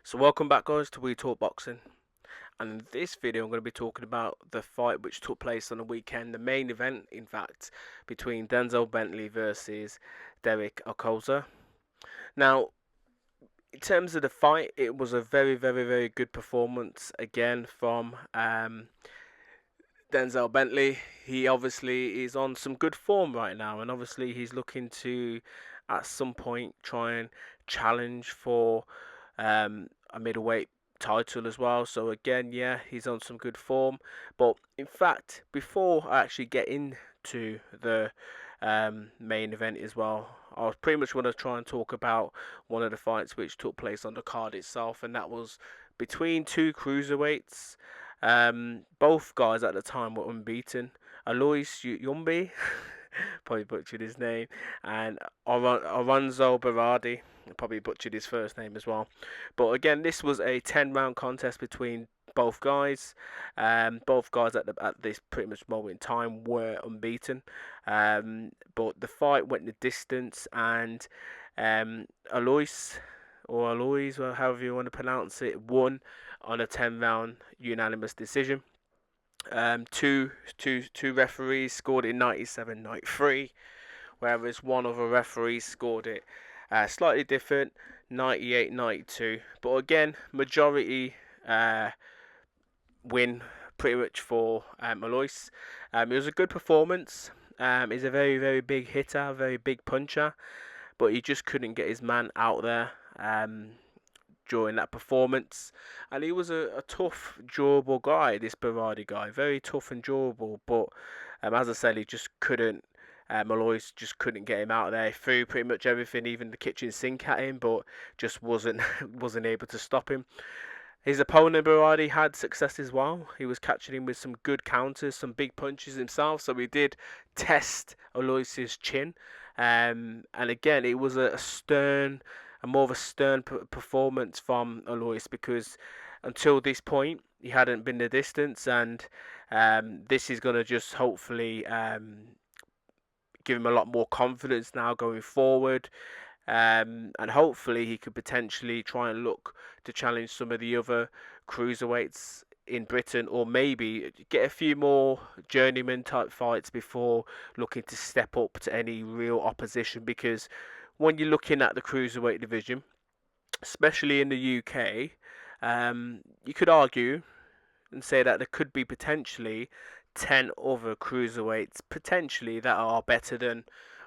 So welcome back guys to We Talk Boxing, and in this video I'm going to be talking about the fight which took place on the weekend, the main event in fact, between Denzel Bentley versus Derrick Osaze. Now, in terms of the fight, it was a very good performance again from Denzel Bentley. He obviously is on some good form right now, and obviously he's looking to at some point try and challenge for a middleweight title as well. So again, yeah, he's on some good form. But in fact, before I actually get into the main event as well, I was pretty much want to try and talk about one of the fights which took place on the card itself, and that was between two cruiserweights. Both guys at the time were unbeaten. Alois Yumbi, probably butchered his name, and Alonzo Berardi, probably butchered his first name as well. But again, this was a 10-round contest between both guys. Both guys at this pretty much moment in time were unbeaten. But the fight went the distance, and Alois or Alois, or however you want to pronounce it, won on a 10-round unanimous decision. Two referees scored it 97-93, whereas one other referee scored it slightly different, 98-92. But again, majority win pretty much for Alois. It was a good performance. He's a very big hitter, very big puncher, but he just couldn't get his man out there during that performance. And he was a tough, durable guy, this Berardi guy. Very tough and durable, but as I said, he just couldn't. Alois just couldn't get him out there. He threw pretty much everything, even the kitchen sink at him, but just wasn't wasn't able to stop him. His opponent Berardi had success as well. He was catching him with some good counters, some big punches himself. So he did test Alois's chin. And again, it was a more of a stern performance from Alois, because until this point he hadn't been the distance, and this is going to just hopefully give him a lot more confidence now going forward. And hopefully he could potentially try and look to challenge some of the other cruiserweights in Britain, or maybe get a few more journeyman type fights before looking to step up to any real opposition. Because when you're looking at the cruiserweight division, especially in the UK, you could argue and say that there could be potentially 10 other cruiserweights potentially that are better than,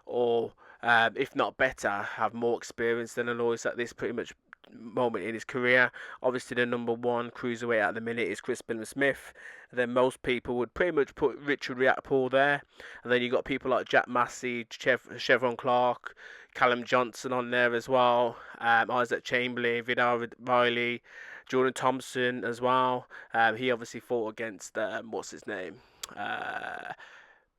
or if not better, have more experience than Alois at this pretty much moment in his career. Obviously, the number one cruiserweight at the minute is Crispin Smith. Then most people would pretty much put Richard Riakporhe there, and then you got people like Jack Massey, Chevron Clark, Callum Johnson on there as well, Isaac Chamberlain, Vidal Riley, Jordan Thompson as well. He obviously fought against what's his name,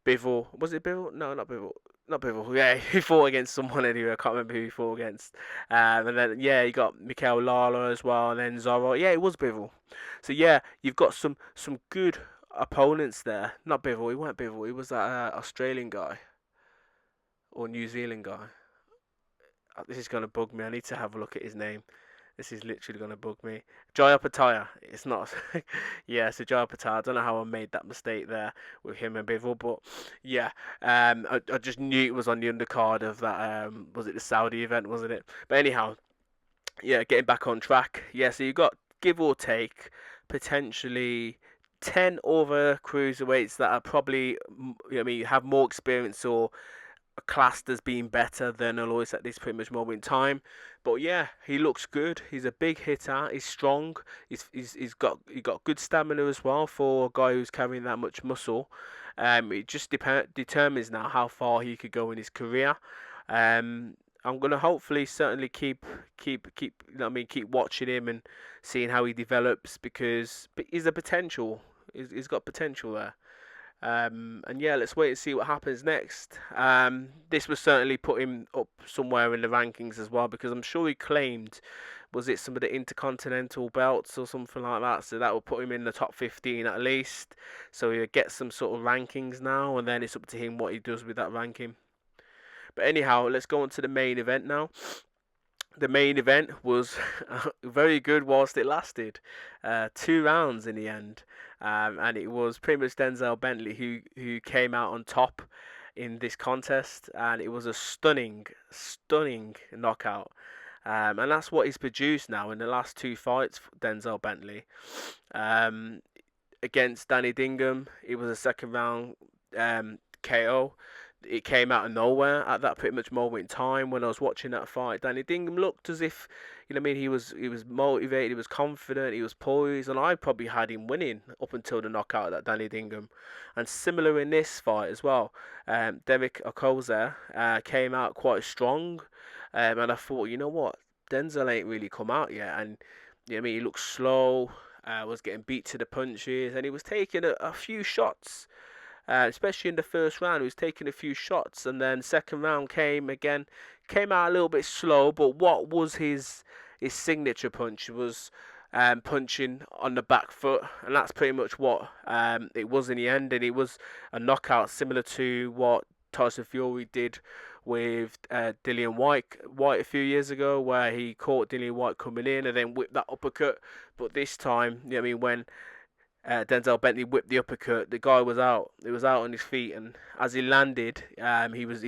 Bivol. Was it Bivol? No, not Bivol. Not Bivol. Yeah, he fought against someone anyway. I can't remember who he fought against. And then yeah, you got Mikel Lala as well, and then Zorro. Yeah, it was Bivol. So yeah, you've got some good opponents there. Not Bivol. He weren't Bivol. He was that Australian guy or New Zealand guy. This is gonna bug me. I need to have a look at his name. This is literally gonna bug me. Jaya Pataya. It's not. Yeah, so Jaya Pataya. I don't know how I made that mistake there with him and Bivol, but yeah. I just knew it was on the undercard of that. Was it the Saudi event? Wasn't it? But anyhow, yeah. Getting back on track. Yeah. So you got, give or take, potentially 10 other cruiserweights that are probably, I mean, have more experience or classed as being better than Alois at this pretty much moment in time. But yeah, he looks good. He's a big hitter. He's strong. He's got good stamina as well for a guy who's carrying that much muscle. It just determines now how far he could go in his career. I'm gonna hopefully certainly keep keep watching him and seeing how he develops, because he's a potential. He's got potential there. And yeah, let's wait and see what happens next. This will certainly put him up somewhere in the rankings as well, because I'm sure he claimed, was it some of the intercontinental belts or something like that? So that will put him in the top 15 at least. So he'll get some sort of rankings now, and then it's up to him what he does with that ranking. But anyhow, let's go on to the main event now. The main event was very good whilst it lasted. 2 rounds in the end, and it was pretty much Denzel Bentley who came out on top in this contest, and it was a stunning knockout. And that's what he's produced now in the last two fights, Denzel Bentley. Um, Against Danny Dingham, it was a second round KO. It came out of nowhere at that pretty much moment in time when I was watching that fight. Danny Dingham looked as if, you know what I mean, he was motivated, he was confident, he was poised, and I probably had him winning up until the knockout of that Danny Dingham. And similar in this fight as well, Derrick Osaze came out quite strong, and I thought, you know what, Denzel ain't really come out yet, and you know what I mean, he looked slow, was getting beat to the punches, and he was taking a few shots, especially in the first round. He was taking a few shots, and then second round came out a little bit slow. But what was his signature punch was punching on the back foot, and that's pretty much what it was in the end. And it was a knockout similar to what Tyson Fury did with Dillian White a few years ago, where he caught Dillian White coming in and then whipped that uppercut. But this time, you know what I mean, when Denzel Bentley whipped the uppercut, the guy was out. He was out on his feet, and as he landed, he was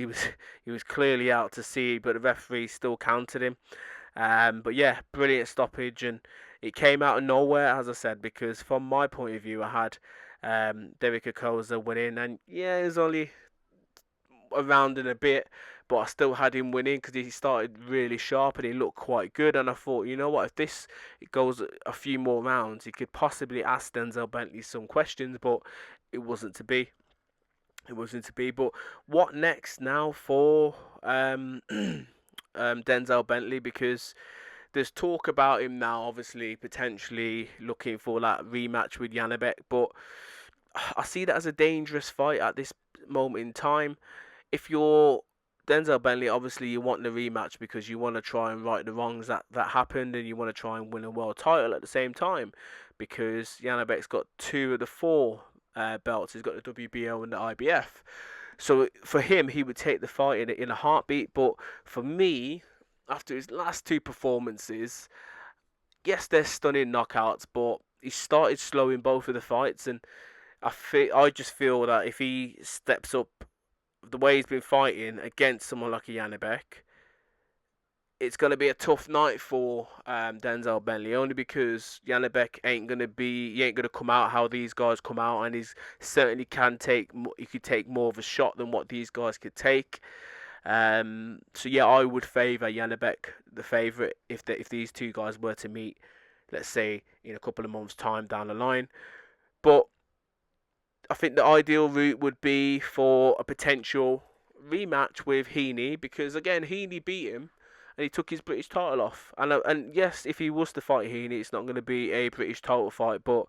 clearly out to sea, but the referee still counted him. But yeah, brilliant stoppage, and it came out of nowhere, as I said, because from my point of view, I had Derrick Osaze winning, and yeah, it was only around in a bit, but I still had him winning because he started really sharp and he looked quite good. And I thought, you know what, if this goes a few more rounds, he could possibly ask Denzel Bentley some questions, but it wasn't to be. It wasn't to be. But what next now for Denzel Bentley? Because there's talk about him now, obviously potentially looking for that rematch with Janabek, but I see that as a dangerous fight at this moment in time. If you're Denzel Bentley, obviously you want the rematch because you want to try and right the wrongs that happened, and you want to try and win a world title at the same time, because Janabek's got two of the four belts. He's got the WBO and the IBF. So for him, he would take the fight in a heartbeat. But for me, after his last two performances, yes, they're stunning knockouts, but he started slow in both of the fights, and I just feel that if he steps up the way he's been fighting against someone like a Janibek, it's going to be a tough night for Denzel Bentley, only because Janibek he ain't gonna come out how these guys come out, and he's certainly he could take more of a shot than what these guys could take. So yeah, I would favour Janibek, the favourite, if these two guys were to meet, let's say in a couple of months' time down the line. But I think the ideal route would be for a potential rematch with Heaney, because again, Heaney beat him and he took his British title off. And yes, if he was to fight Heaney, it's not going to be a British title fight, but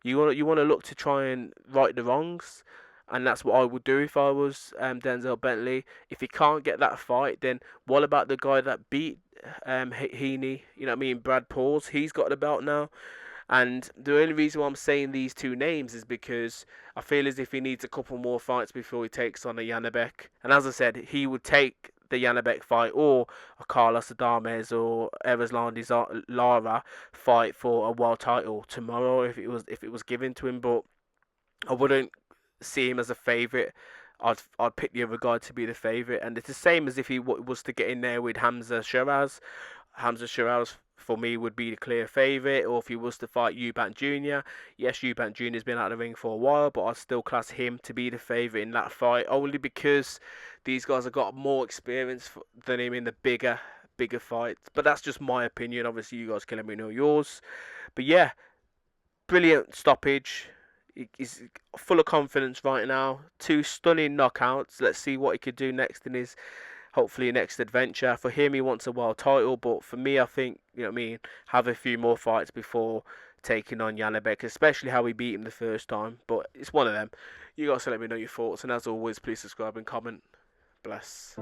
you want to look to try and right the wrongs, and that's what I would do if I was Denzel Bentley. If he can't get that fight, then what about the guy that beat Heaney? You know what I mean, Brad Pauls. He's got the belt now. And the only reason why I'm saying these two names is because I feel as if he needs a couple more fights before he takes on a Janabek. And as I said, he would take the Janabek fight or a Carlos Adames or Erislandy Lara fight for a world title tomorrow if it was given to him. But I wouldn't see him as a favourite. I'd pick the other guy to be the favourite, and it's the same as if he was to get in there with Hamza Shiraz. Hamza Shiraz for me would be the clear favourite, or if he was to fight Eubank Jr. Yes, Eubank Jr. has been out of the ring for a while, but I'd still class him to be the favourite in that fight, only because these guys have got more experience than him in the bigger fights. But that's just my opinion. Obviously, you guys can let me know yours. But yeah, brilliant stoppage. He's full of confidence right now. Two stunning knockouts. Let's see what he could do next in his hopefully next adventure. For him, he wants a world title, but for me, I think, you know what I mean, have a few more fights before taking on Janabek, especially how he beat him the first time. But it's one of them. You guys let me know your thoughts, and as always, please subscribe and comment. Bless.